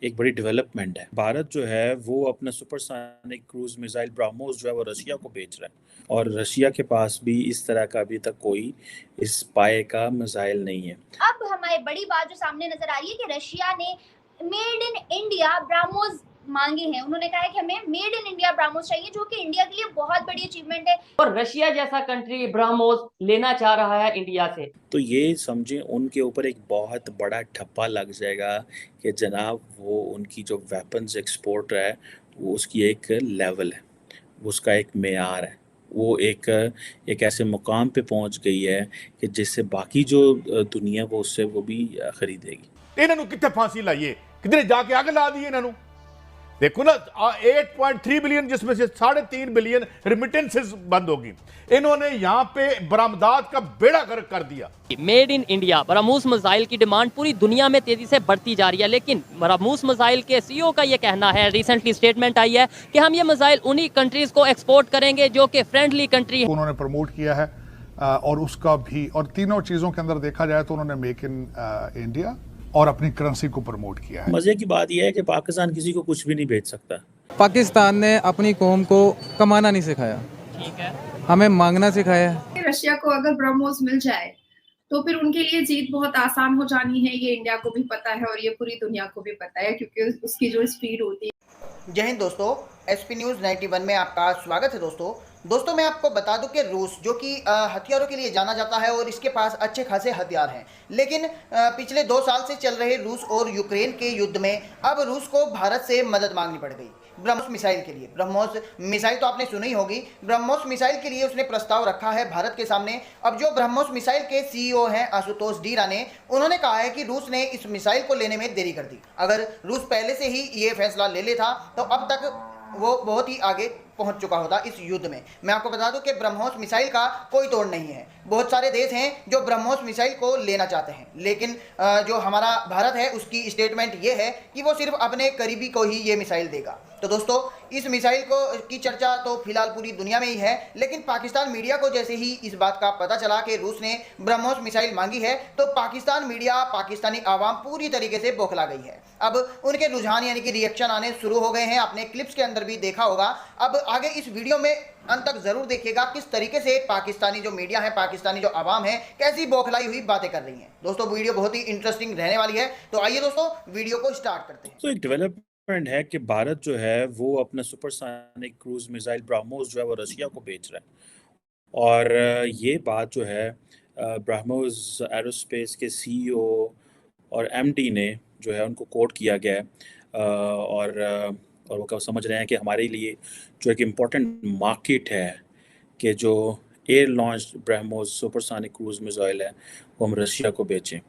एक बड़ी डेवलपमेंट है। भारत जो है वो अपना सुपरसोनिक क्रूज मिसाइल ब्रह्मोस जो है वो रशिया को बेच रहा है, और रशिया के पास भी इस तरह का अभी तक कोई इस पाए का मिसाइल नहीं है। अब हमारी बड़ी बात जो सामने नजर आ रही है कि रशिया ने मेड इन इंडिया ब्राह्मोस मांगे हैं। उन्होंने कहा है कि हमें मेड इन इंडिया ब्राह्मोस चाहिए, जो कि इंडिया के लिए बहुत बड़ी अचीवमेंट है। और रशिया जैसा कंट्री ब्रह्मोस लेना चाह रहा है इंडिया से। तो ये समझें उनके ऊपर एक बहुत बड़ा ठप्पा लग जाएगा कि जनाब वो उनकी जो वेपन्स एक्सपोर्ट है वो उसकी एक लेवल है, उसका एक मेयार है, वो एक ऐसे मुकाम पे पहुंच गई है कि जिससे बाकी जो दुनिया वो उससे वो भी खरीदेगी। इन्होंने कितने फांसी लाइए, कितने जाके आग ला दी इन्होंने। देखो ना 8.3 बिलियन जिसमें से 3.5 बिलियन रिमिटेंसेस बंद होगी। इन्होंने यहां पे बरामदात का बेड़ा गर्क कर दिया। Made in India BrahMos missile की डिमांड पूरी दुनिया में तेजी से बढ़ती जा रही है, लेकिन ब्रह्मोस मिसाइल के सीईओ का ये कहना है, रिसेंटली स्टेटमेंट आई है कि हम ये मिसाइल उन्हीं कंट्रीज को एक्सपोर्ट करेंगे जो कि फ्रेंडली कंट्री है। उन्होंने प्रमोट किया है और उसका भी, और तीनों चीजों के अंदर देखा जाए तो उन्होंने मेक इन इंडिया और अपनी करेंसी को प्रमोट किया है। मजे की बात यह है कि पाकिस्तान किसी को कुछ भी नहीं भेज सकता। पाकिस्तान ने अपनी कौम को कमाना नहीं सिखाया, ठीक है, हमें मांगना सिखाया है। रशिया को अगर ब्रह्मोस मिल जाए तो फिर उनके लिए जीत बहुत आसान हो जानी है। ये इंडिया को भी पता है और ये पूरी दुनिया को भी पता है, क्योंकि उसकी जो स्पीड होती है। जय हिंद दोस्तों, एसपी न्यूज़ 91 में आपका स्वागत है। दोस्तों मैं आपको बता दूं कि रूस जो कि हथियारों के लिए जाना जाता है और इसके पास अच्छे खासे हथियार हैं, लेकिन पिछले 2 साल से चल रहे रूस और यूक्रेन के युद्ध में अब रूस को भारत से मदद मांगनी पड़ गई ब्रह्मोस मिसाइल के लिए। ब्रह्मोस मिसाइल तो आपने सुनी होगी। ब्रह्मोस मिसाइल के लिए उसने प्रस्ताव रखा है भारत के सामने। अब जो ब्रह्मोस मिसाइल के सीईओ हैं आशुतोष डी राणे, उन्होंने कहा है कि रूस ने इस मिसाइल को लेने में देरी कर दी। अगर रूस पहले से ही ये फैसला ले लेता तो अब तक वो बहुत ही आगे पहुंच चुका होता इस युद्ध में। मैं आपको बता दूं कि ब्रह्मोस मिसाइल का कोई तोड़ नहीं है। बहुत सारे देश हैं जो ब्रह्मोस मिसाइल को लेना चाहते हैं, लेकिन जो हमारा भारत है उसकी स्टेटमेंट ये है कि वो सिर्फ अपने करीबी को ही ये मिसाइल देगा। तो दोस्तों इस मिसाइल की चर्चा तो फिलहाल पूरी दुनिया में ही है, लेकिन पाकिस्तान मीडिया को जैसे ही इस बात का पता चला कि रूस ने ब्रह्मोस मिसाइल मांगी है तो पाकिस्तान मीडिया, पाकिस्तानी आवाम पूरी तरीके से बौखला गई है। अब उनके रुझान यानी कि रिएक्शन आने शुरू हो गए हैं। आपने क्लिप्स के अंदर भी देखा होगा। अब आगे इस वीडियो में अंत तक जरूर देखिएगा किस तरीके से पाकिस्तानी जो मीडिया है, पाकिस्तानी जो आवाम है, कैसी बौखलाई हुई बातें कर रही हैं। दोस्तों वीडियो बहुत ही इंटरेस्टिंग रहने वाली है, तो आइए दोस्तों वीडियो को स्टार्ट करते हैं। तो एक डेवलपमेंट है कि भारत जो है वो अपना सुपरसोनिक क्रूज मिसाइल ब्रह्मोस जो है वो रशिया को बेच रहा है, और ये बात जो है ब्रह्मोस एरोस्पेस के सीईओ और एमडी ने जो है उनको कोट किया गया है, और वो समझ रहे हैं कि हमारे लिए जो एक इम्पॉर्टेंट मार्केट है कि जो air launch BrahMos supersonic cruise missile है वो हम रशिया को बेचें,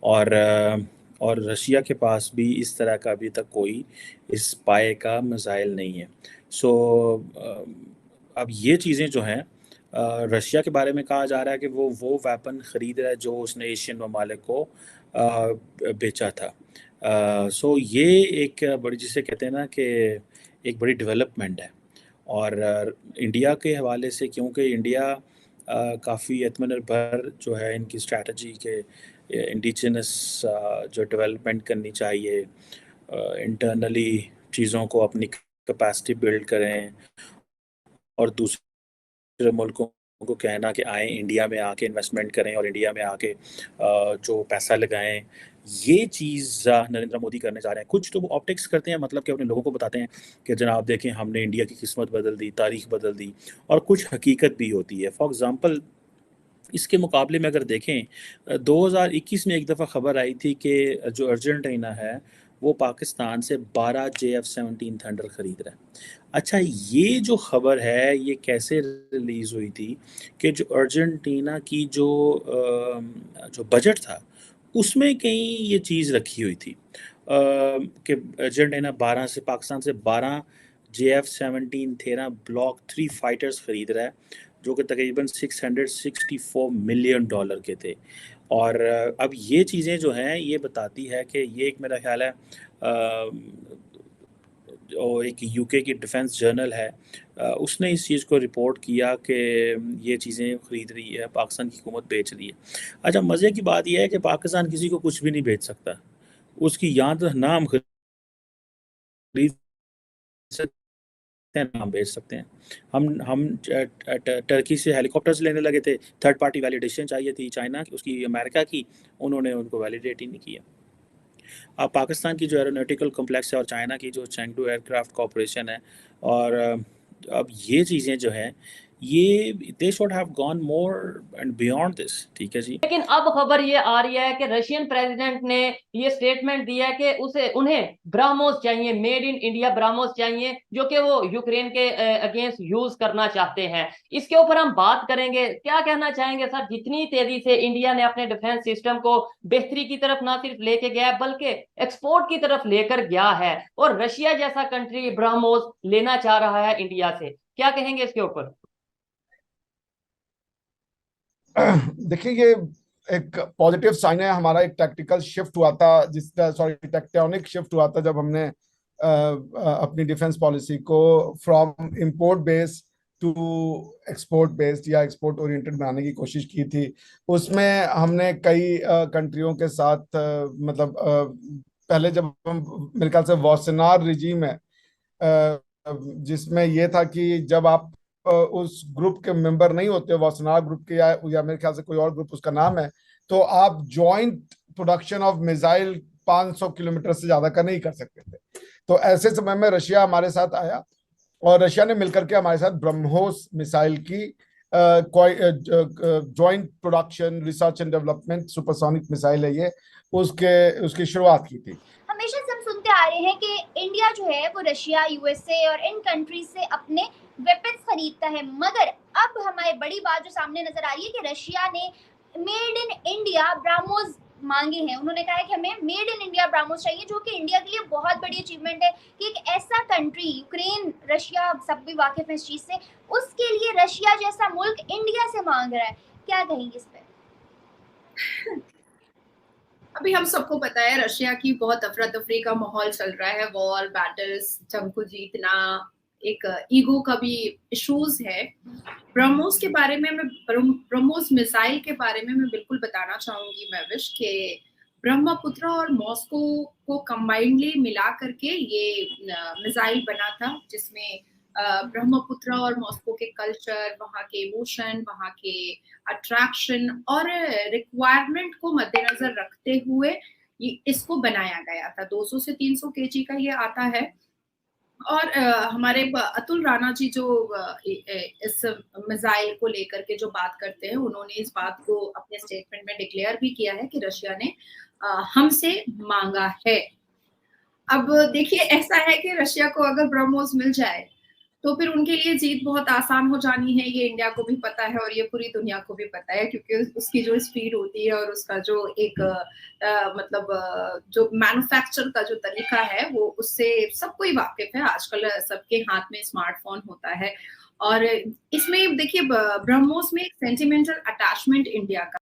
और रशिया के पास भी इस तरह का अभी तक कोई इस पाए का मिसाइल नहीं है। सो अब ये चीज़ें जो हैं, रशिया के बारे में कहा जा रहा है कि वो वेपन ख़रीद रहा है जो उसने एशियन ममालिक को बेचा था। सो ये एक बड़ी, जिसे कहते हैं ना कि एक बड़ी डेवलपमेंट है। और इंडिया के हवाले से, क्योंकि इंडिया काफ़ी आत्मनिर्भर जो है इनकी स्ट्रैटेजी के इंडिजिनस जो डेवलपमेंट करनी चाहिए, इंटरनली चीज़ों को अपनी कैपेसिटी बिल्ड करें और दूसरे मुल्कों को कहना कि आए इंडिया में आके इन्वेस्टमेंट करें और इंडिया में आके जो पैसा लगाएं, ये चीज़ नरेंद्र मोदी करने जा रहे हैं। कुछ तो वो ऑप्टिक्स करते हैं, मतलब कि अपने लोगों को बताते हैं कि जनाब देखें हमने इंडिया की किस्मत बदल दी, तारीख बदल दी, और कुछ हकीकत भी होती है। फॉर एग्ज़ाम्पल इसके मुकाबले में अगर देखें 2021 में एक दफ़ा खबर आई थी कि जो अर्जेंटीना है वो पाकिस्तान से 12 JF-17 थंडर ख़रीद रहा है। अच्छा, ये जो ख़बर है ये कैसे रिलीज़ हुई थी कि जो अर्जेंटीना की जो बजट था उसमें कहीं ये चीज़ रखी हुई थी कि अर्जेंटीना 12 से, पाकिस्तान से 12 JF-17 13 ब्लॉक 3 फाइटर्स ख़रीद रहा है, जो कि तकरीबन $664 मिलियन के थे। और अब ये चीज़ें जो हैं ये बताती है कि ये एक, मेरा ख्याल है और एक यूके की डिफेंस जर्नल है, उसने इस चीज़ को रिपोर्ट किया कि ये चीज़ें ख़रीद रही है, पाकिस्तान की हुकूमत बेच रही है। अच्छा, मज़े की बात यह है कि पाकिस्तान किसी को कुछ भी नहीं बेच सकता, उसकी यहाँ तो नाम खरीद सकते हैं, हम बेच सकते हैं। हम टर्की से हेलीकॉप्टर्स लेने लगे थे, थर्ड पार्टी वैलिडेशन चाहिए थी चाइना की, उसकी अमेरिका की, उन्होंने उनको वैलिडेट ही नहीं किया। अब पाकिस्तान की जो एरोनॉटिकल कॉम्प्लेक्स है और चाइना की जो चेंगडू एयरक्राफ्ट कॉरपोरेशन है, और अब ये चीज़ें जो हैं ये they should have gone more and beyond this, ठीक है जी। लेकिन अब खबर ये आ रही है कि रशियन प्रेसिडेंट ने ये स्टेटमेंट दिया है कि उन्हें ब्रह्मोस चाहिए, मेड इन इंडिया ब्रह्मोस चाहिए, जो कि वो यूक्रेन के अगेंस्ट यूज करना चाहते हैं। इसके ऊपर हम बात करेंगे। क्या कहना चाहेंगे सर, जितनी तेजी से इंडिया ने अपने डिफेंस सिस्टम को बेहतरी की तरफ ना सिर्फ लेके गया है बल्कि एक्सपोर्ट की तरफ लेकर गया है, और रशिया जैसा कंट्री ब्रह्मोस लेना चाह रहा है इंडिया से, क्या कहेंगे इसके ऊपर? देखिए, ये एक पॉजिटिव साइन है। हमारा एक टैक्टिकल शिफ्ट हुआ था, टेक्टोनिक शिफ्ट हुआ था जब हमने अपनी डिफेंस पॉलिसी को from import based to export based या एक्सपोर्ट ओरिएंटेड बनाने की कोशिश की थी। उसमें हमने कई कंट्रियों के साथ पहले जब हम, मेरे ख्याल से वॉसेनार रिजीम है, जिसमें यह था कि जब आप उस ग्रुप के मेंबर नहीं होते, वॉसेनार ग्रुप के या मेरे ख्याल से कोई और ग्रुप उसका नाम है, तो आप joint production of missile 500 kilometre से ज्यादा का नहीं कर सकते थे। तो ऐसे समय में रशिया हमारे साथ आया और रशिया ने मिलकर के हमारे साथ ब्रह्मोस मिसाइल की joint production, research and development, supersonic missile है ये, उसकी शुरुआत की थी। हमेशा से हम सुनते आ रहे हैं कि इंडिया जो है वो रशिया, यूएसए और इन कंट्रीज से अपने वेपन्स खरीदता है, मगर अब हमारी बड़ी बात जो सामने नजर आ रही है कि रशिया ने मेड इन इंडिया ब्रह्मोस मांगे हैं। उन्होंने कहा है कि हमें मेड इन इंडिया ब्रह्मोस चाहिए, जो कि इंडिया के लिए बहुत बड़ी अचीवमेंट है कि एक ऐसा कंट्री, यूक्रेन, रशिया, सब भी वाकिफ हैं इस चीज से, उसके लिए रशिया जैसा मुल्क इंडिया से मांग रहा है। क्या कहेंगे इस पे? अभी हम सबको पता है रशिया की बहुत अफरा तफरी का माहौल चल रहा है, वॉर, बैटल्स, जंग को जीतना, एक ईगो का भी इश्यूज है। ब्रह्मोस के बारे में, ब्रह्मोस मिसाइल के बारे में मैं बिल्कुल बताना चाहूंगी महविश के ब्रह्मपुत्र और मॉस्को को कंबाइंडली मिला करके ये मिसाइल बना था, जिसमें ब्रह्मपुत्र और मॉस्को के कल्चर, वहाँ के इमोशन, वहाँ के अट्रैक्शन और रिक्वायरमेंट को मद्देनजर रखते हुए इसको बनाया गया था। 200 से 300 केजी का ये आता है। और हमारे अतुल राणा जी जो इस मिसाइल को लेकर के जो बात करते हैं, उन्होंने इस बात को अपने स्टेटमेंट में डिक्लेयर भी किया है कि रशिया ने हमसे मांगा है। अब देखिए, ऐसा है कि रशिया को अगर ब्रह्मोस मिल जाए तो फिर उनके लिए जीत बहुत आसान हो जानी है। ये इंडिया को भी पता है और ये पूरी दुनिया को भी पता है, क्योंकि उसकी जो स्पीड होती है और उसका जो एक जो मैन्युफैक्चर का जो तरीका है, वो उससे सबको ही वाकिफ है। आजकल सबके हाथ में स्मार्टफोन होता है और इसमें देखिए ब्रह्मोस में एक सेंटिमेंटल अटैचमेंट इंडिया का